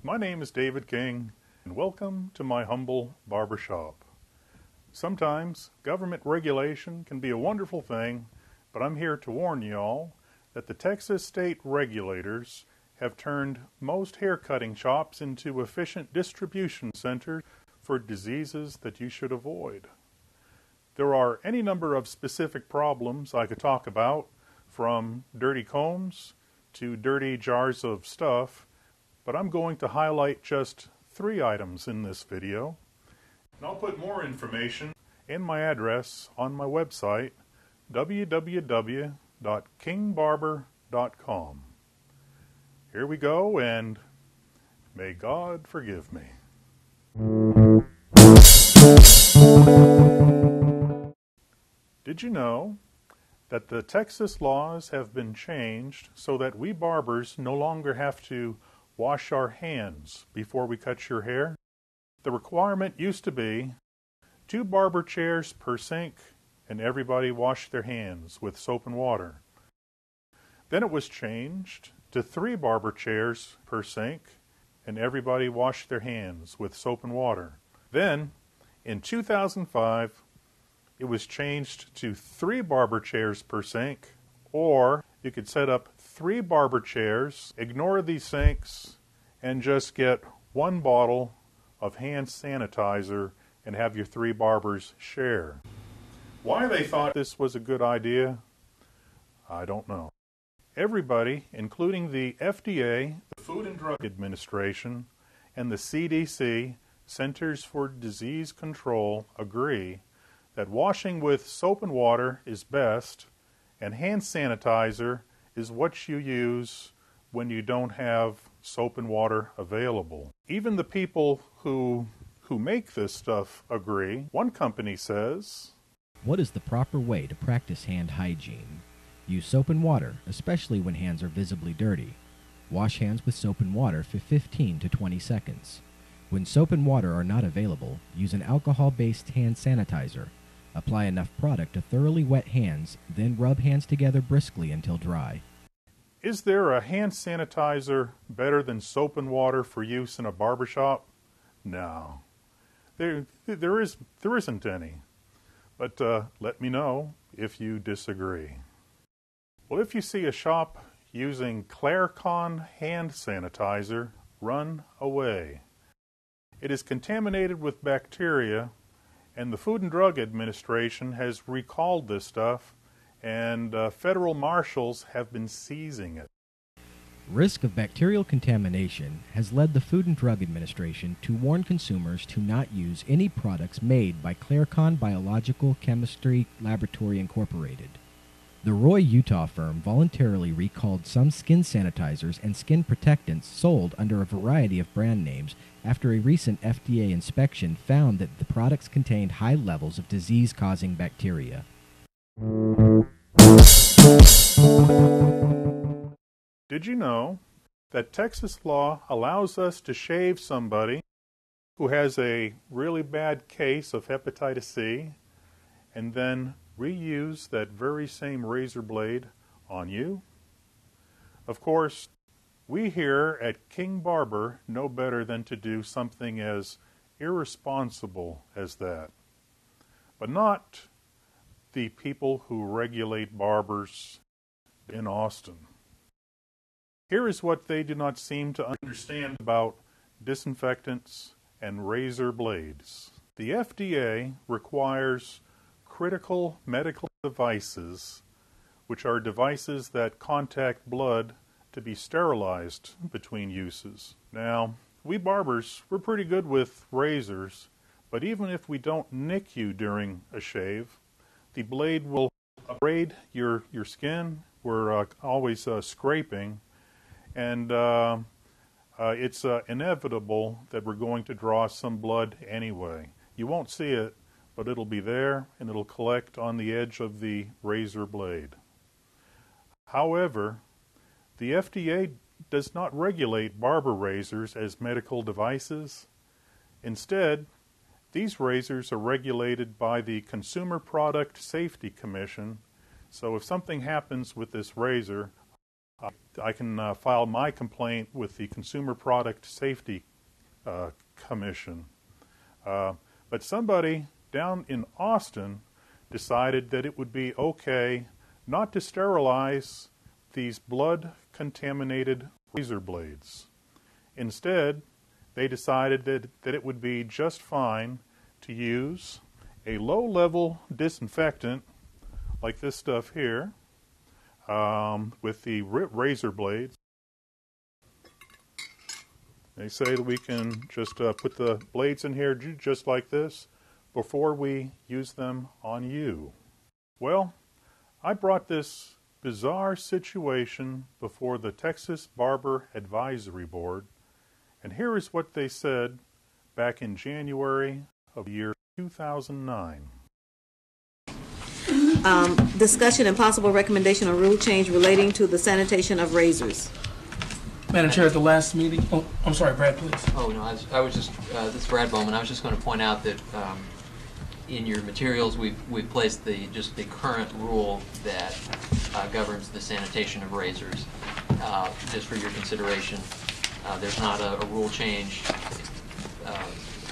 My name is David King, and welcome to my humble barbershop. Sometimes government regulation can be a wonderful thing, but I'm here to warn y'all that the Texas state regulators have turned most haircutting shops into efficient distribution centers for diseases that you should avoid. There are any number of specific problems I could talk about, from dirty combs to dirty jars of stuff, but I'm going to highlight just 3 items in this video. And I'll put more information and my address on my website, www.kingbarber.com. Here we go, and may God forgive me. Did you know that the Texas laws have been changed so that we barbers no longer have to wash our hands before we cut your hair? The requirement used to be 2 barber chairs per sink and everybody washed their hands with soap and water. Then it was changed to 3 barber chairs per sink and everybody washed their hands with soap and water. Then, in 2005, it was changed to 3 barber chairs per sink, or you could set up 3 barber chairs, ignore these sinks, and just get 1 bottle of hand sanitizer and have your 3 barbers share. Why they thought this was a good idea, I don't know. Everybody, including the FDA, the Food and Drug Administration, and the CDC, Centers for Disease Control, agree that washing with soap and water is best, and hand sanitizer is what you use when you don't have soap and water available. Even the people who make this stuff agree. One company says, "What is the proper way to practice hand hygiene? Use soap and water, especially when hands are visibly dirty. Wash hands with soap and water for 15 to 20 seconds. When soap and water are not available, use an alcohol-based hand sanitizer. Apply enough product to thoroughly wet hands, then rub hands together briskly until dry." Is there a hand sanitizer better than soap and water for use in a barbershop? No. There isn't any. But let me know if you disagree. Well, if you see a shop using Claricon hand sanitizer, run away. It is contaminated with bacteria, and the Food and Drug Administration has recalled this stuff, and federal marshals have been seizing it. Risk of bacterial contamination has led the Food and Drug Administration to warn consumers to not use any products made by Claricon Biological Chemistry Laboratory Incorporated. The Roy, Utah firm voluntarily recalled some skin sanitizers and skin protectants sold under a variety of brand names after a recent FDA inspection found that the products contained high levels of disease-causing bacteria. Did you know that Texas law allows us to shave somebody who has a really bad case of hepatitis C and then reuse that very same razor blade on you? Of course, we here at KingBarber know better than to do something as irresponsible as that. But not the people who regulate barbers in Austin. Here is what they do not seem to understand about disinfectants and razor blades. The FDA requires critical medical devices, which are devices that contact blood, to be sterilized between uses. Now, we barbers, we're pretty good with razors, but even if we don't nick you during a shave, the blade will abrade your skin. We're always scraping, and it's inevitable that we're going to draw some blood anyway. You won't see it, but it'll be there, and it'll collect on the edge of the razor blade. However, the FDA does not regulate barber razors as medical devices. Instead, these razors are regulated by the Consumer Product Safety Commission, so if something happens with this razor, I can file my complaint with the Consumer Product Safety Commission. But somebody down in Austin decided that it would be okay not to sterilize these blood-contaminated razor blades. Instead, they decided that it would be just fine to use a low-level disinfectant like this stuff here with the razor blades. They say that we can just put the blades in here just like this before we use them on you. Well, I brought this bizarre situation before the Texas Barber Advisory Board, and here is what they said back in January of the year 2009. Discussion and possible recommendation on rule change relating to the sanitation of razors. Madam Chair, at the last meeting, oh, I'm sorry, Brad, please. Oh, no, I was just, this is Brad Bowman. I was just going to point out that in your materials, we've placed the current rule that governs the sanitation of razors, just for your consideration. There's not a rule change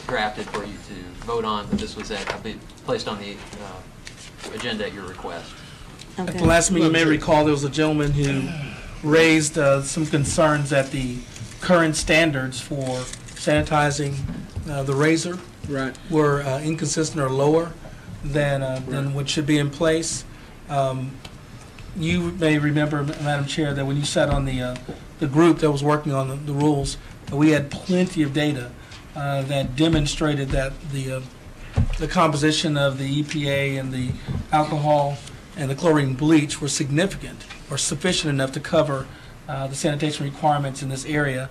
drafted for you to vote on, but this was placed on the agenda at your request. Okay. At the last meeting, you may recall there was a gentleman who raised some concerns that the current standards for sanitizing the razor were inconsistent or lower than what should be in place. You may remember, Madam Chair, that when you sat on the group that was working on the rules, we had plenty of data that demonstrated that the composition of the EPA and the alcohol and the chlorine bleach were significant or sufficient enough to cover the sanitation requirements in this area.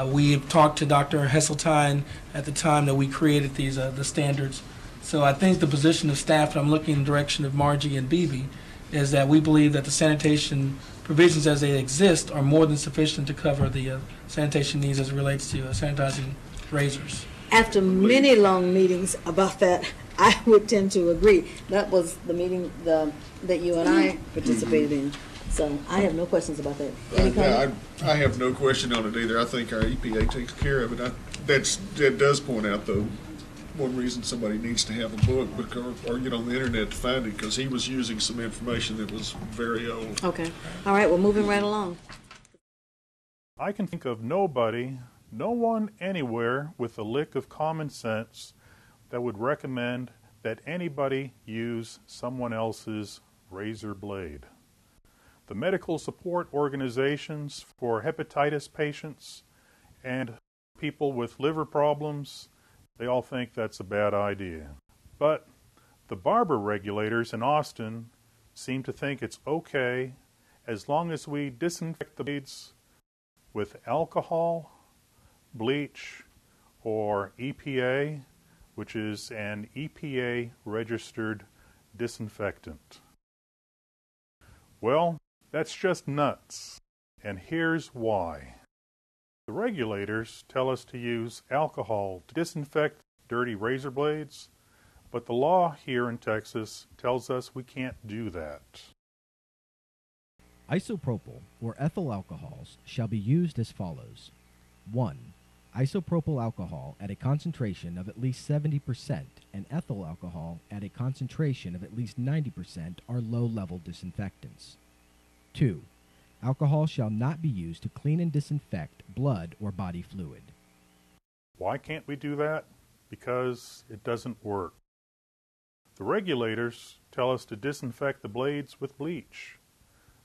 We talked to Dr. Hesseltine at the time that we created these the standards. So I think the position of staff, and I'm looking in the direction of Margie and Beebe, is that we believe that the sanitation provisions as they exist are more than sufficient to cover the sanitation needs as it relates to sanitizing razors. After many long meetings about that, I would tend to agree. That was the meeting that you and I participated in. So I have no questions about that. I have no question on it either. I think our EPA takes care of it. That does point out, though, one reason somebody needs to have a book or get on the internet to find it, because he was using some information that was very old. Okay. All right, we're moving right along. I can think of no one anywhere with a lick of common sense that would recommend that anybody use someone else's razor blade. The medical support organizations for hepatitis patients and people with liver problems, they all think that's a bad idea. But the barber regulators in Austin seem to think it's okay as long as we disinfect the blades with alcohol, bleach, or EPA, which is an EPA-registered disinfectant. Well, that's just nuts, and here's why. The regulators tell us to use alcohol to disinfect dirty razor blades, but the law here in Texas tells us we can't do that. Isopropyl or ethyl alcohols shall be used as follows. 1. Isopropyl alcohol at a concentration of at least 70% and ethyl alcohol at a concentration of at least 90% are low-level disinfectants. 2. Alcohol shall not be used to clean and disinfect blood or body fluid. Why can't we do that? Because it doesn't work. The regulators tell us to disinfect the blades with bleach,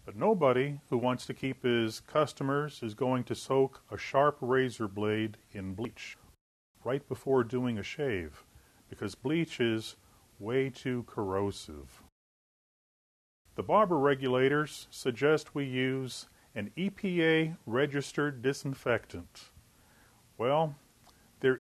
but nobody who wants to keep his customers is going to soak a sharp razor blade in bleach right before doing a shave, because bleach is way too corrosive. The barber regulators suggest we use an EPA-registered disinfectant. Well,